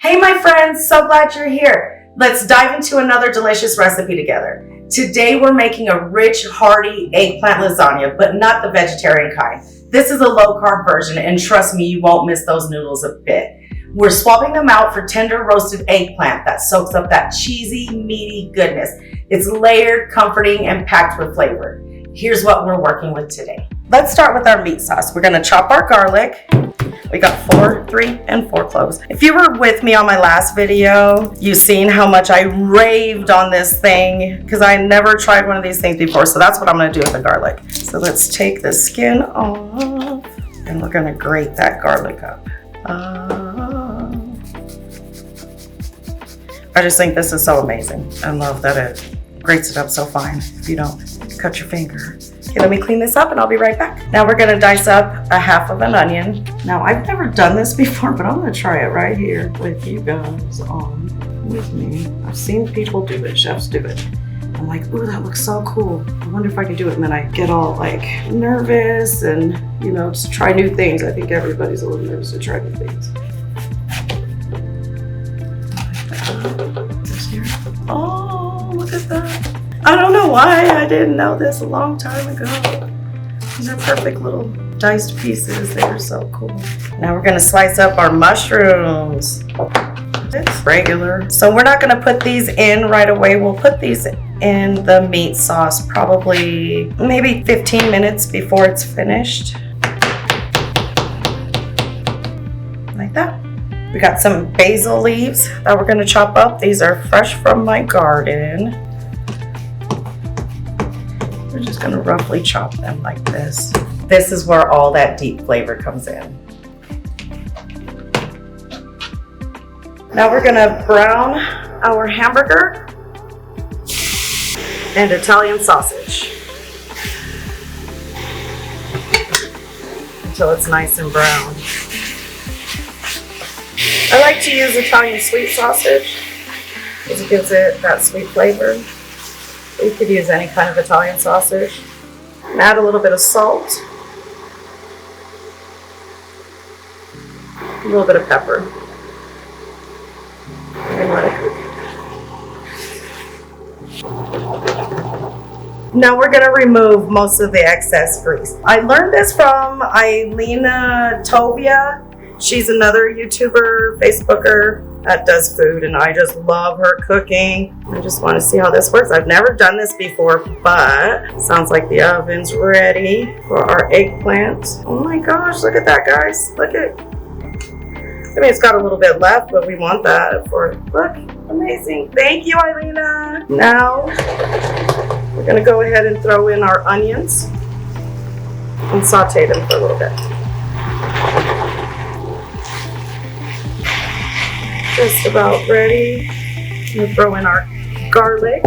Hey my friends, so glad you're here. Let's dive into another delicious recipe together. Today we're making a rich, hearty eggplant lasagna, but not the vegetarian kind. This is a low-carb version, and trust me, you won't miss those noodles a bit. We're swapping them out for tender roasted eggplant that soaks up that cheesy, meaty goodness. It's layered, comforting, and packed with flavor. Here's what we're working with today. Let's start with our meat sauce. We're gonna chop our garlic. We got 3 and 4 cloves. If you were with me on my last video, you've seen how much I raved on this thing because I never tried one of these things before. So that's what I'm gonna do with the garlic. So let's take the skin off and we're gonna grate that garlic up. I just think this is so amazing. I love that it grates it up so fine. If you don't cut your finger. Okay, let me clean this up and I'll be right back. Now we're gonna dice up a half of an onion. Now I've never done this before, but I'm gonna try it right here with you guys on with me. I've seen people do it, chefs do it. I'm like, ooh, that looks so cool. I wonder if I can do it. And then I get all like nervous and, you know, just try new things. I think everybody's a little nervous to try new things. Oh, look at that. I don't know why I didn't know this a long time ago. These are perfect little diced pieces. They are so cool. Now we're gonna slice up our mushrooms. It's regular. So we're not gonna put these in right away. We'll put these in the meat sauce probably maybe 15 minutes before it's finished. Like that. We got some basil leaves that we're gonna chop up. These are fresh from my garden. We're just gonna roughly chop them like this. This is where all that deep flavor comes in. Now we're gonna brown our hamburger and Italian sausage until it's nice and brown. I like to use Italian sweet sausage because it gives it that sweet flavor. You could use any kind of Italian sausage. And add a little bit of salt. A little bit of pepper. And let it cook. Now we're gonna remove most of the excess grease. I learned this from Eilina Tovia. She's another YouTuber, Facebooker that does food, and I just love her cooking. I just want to see how this works. I've never done this before, but sounds like the oven's ready for our eggplant. Oh my gosh, look at that, guys. Look at, I mean, it's got a little bit left, but we want that for, look, amazing. Thank you, Eilina. Now, we're gonna go ahead and throw in our onions and saute them for a little bit. Just about ready. We'll throw in our garlic.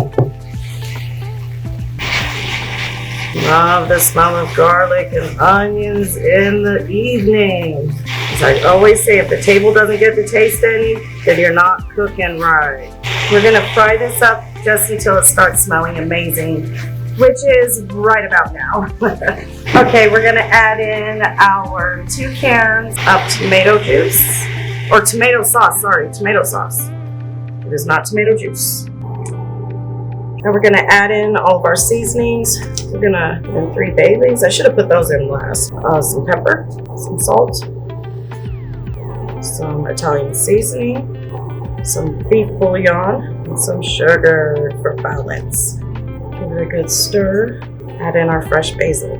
Love the smell of garlic and onions in the evening. As I always say, if the table doesn't get to taste any, then you're not cooking right. We're gonna fry this up just until it starts smelling amazing, which is right about now. Okay, we're gonna add in our 2 cans of tomato juice. Or tomato sauce, sorry, tomato sauce. It is not tomato juice. Now we're gonna add in all of our seasonings. We're gonna put in 3 bay leaves. I should have put those in last. Some pepper, some salt, some Italian seasoning, some beef bouillon, and some sugar for balance. Give it a good stir. Add in our fresh basil.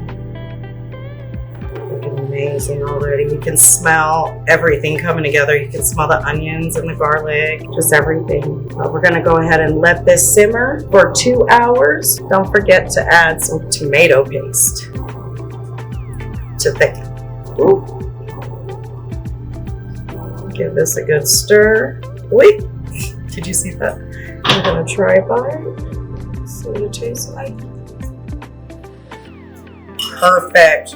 Amazing already. You can smell everything coming together. You can smell the onions and the garlic, just everything. We're gonna go ahead and let this simmer for 2 hours. Don't forget to add some tomato paste to thicken. Ooh. Give this a good stir. Wait, did you see that? I'm gonna try a bite. See what it tastes like. Perfect.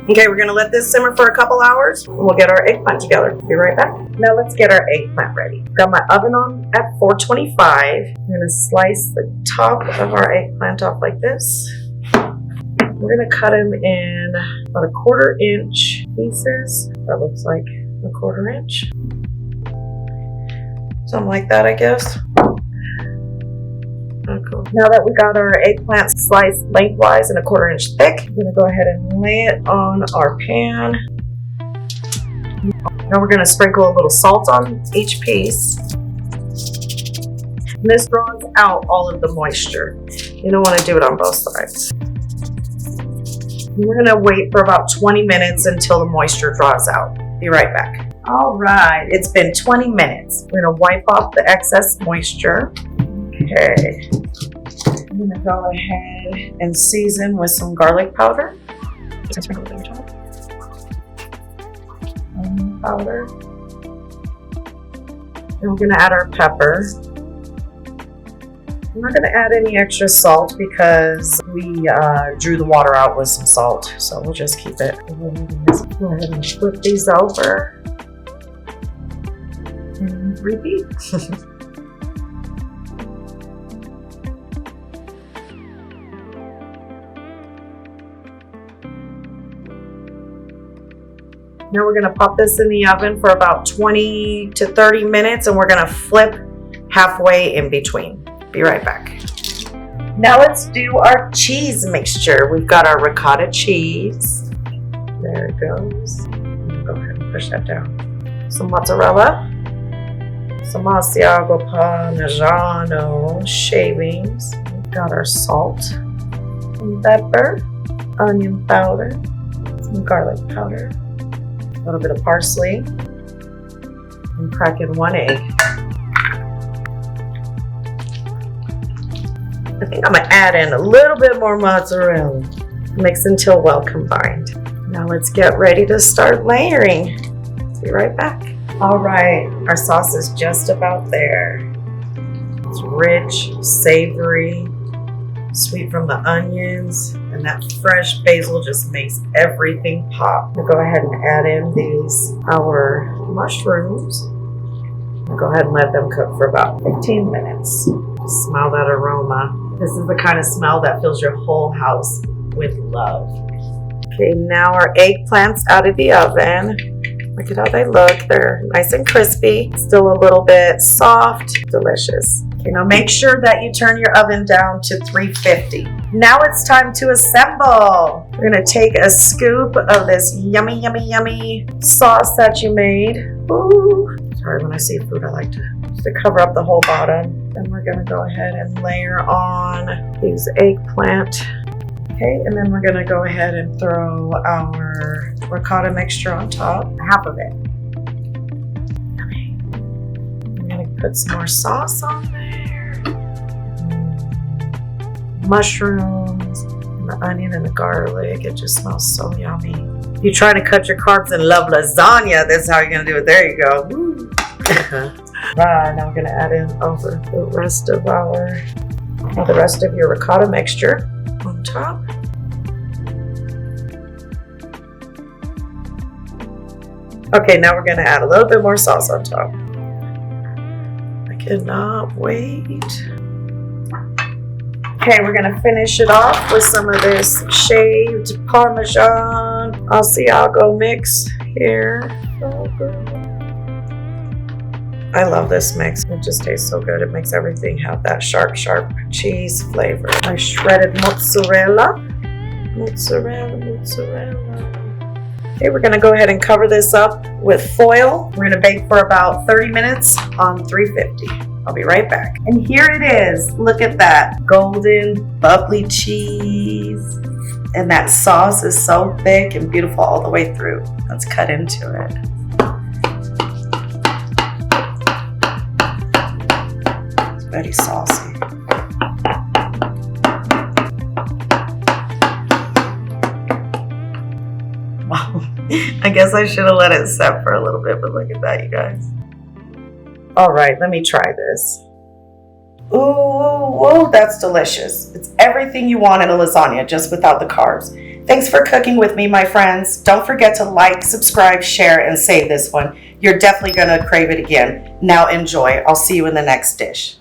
Okay, we're gonna let this simmer for a couple hours and we'll get our eggplant together. Be right back. Now let's get our eggplant ready. Got my oven on at 425. I'm gonna slice the top of our eggplant off like this. We're gonna cut them in about 1/4 inch pieces. That looks like 1/4 inch. Something like that, I guess. Cool. Now that we got our eggplant sliced lengthwise and 1/4 inch thick, I'm gonna go ahead and lay it on our pan. Now we're gonna sprinkle a little salt on each piece. And this draws out all of the moisture. You don't wanna do it on both sides. And we're gonna wait for about 20 minutes until the moisture draws out. Be right back. All right, it's been 20 minutes. We're gonna wipe off the excess moisture. Okay, I'm gonna go ahead and season with some garlic powder. Onion powder. And we're gonna add our pepper. I'm not gonna add any extra salt because we drew the water out with some salt, so we'll just keep it. Go ahead and flip these over and repeat. Now we're gonna pop this in the oven for about 20 to 30 minutes and we're gonna flip halfway in between. Be right back. Now let's do our cheese mixture. We've got our ricotta cheese. There it goes. Go ahead and push that down. Some mozzarella. Some Asiago Parmigiano shavings. We've got our salt. Some pepper. Onion powder. Some garlic powder. A little bit of parsley, and crack in 1 egg. I think I'm gonna add in a little bit more mozzarella. Mix until well combined. Now let's get ready to start layering. Be right back. All right, our sauce is just about there. It's rich, savory, sweet from the onions, and that fresh basil just makes everything pop. We'll go ahead and add in our mushrooms. We'll go ahead and let them cook for about 15 minutes. Smell that aroma. This is the kind of smell that fills your whole house with love. Okay, now our eggplants out of the oven. Look at how they look. They're nice and crispy, still a little bit soft, delicious. Okay, now make sure that you turn your oven down to 350. Now it's time to assemble. We're gonna take a scoop of this yummy, yummy, yummy sauce that you made. Ooh. Sorry, when I see food, I like to cover up the whole bottom. Then we're gonna go ahead and layer on these eggplant. Okay, and then we're gonna go ahead and throw our ricotta mixture on top, half of it. Yummy. I'm gonna put some more sauce on there. Mushrooms, and the onion and the garlic. It just smells so yummy. If you try to cut your carbs and love lasagna, that's how you're gonna do it. There you go. Woo. Right, now I'm gonna add in over the rest of your ricotta mixture on top. Okay, now we're gonna add a little bit more sauce on top. I cannot wait. Okay, we're gonna finish it off with some of this shaved Parmesan Asiago mix here. So good. I love this mix. It just tastes so good. It makes everything have that sharp, sharp cheese flavor. My shredded mozzarella. Mozzarella. Okay, we're gonna go ahead and cover this up with foil. We're gonna bake for about 30 minutes on 350. I'll be right back. And here it is. Look at that golden, bubbly cheese. And that sauce is so thick and beautiful all the way through. Let's cut into it. It's very saucy. Wow. I guess I should have let it set for a little bit, but look at that, you guys. All right, let me try this. Ooh, that's delicious. It's everything you want in a lasagna, just without the carbs. Thanks for cooking with me, my friends. Don't forget to like, subscribe, share, and save this one. You're definitely gonna crave it again. Now enjoy. I'll see you in the next dish.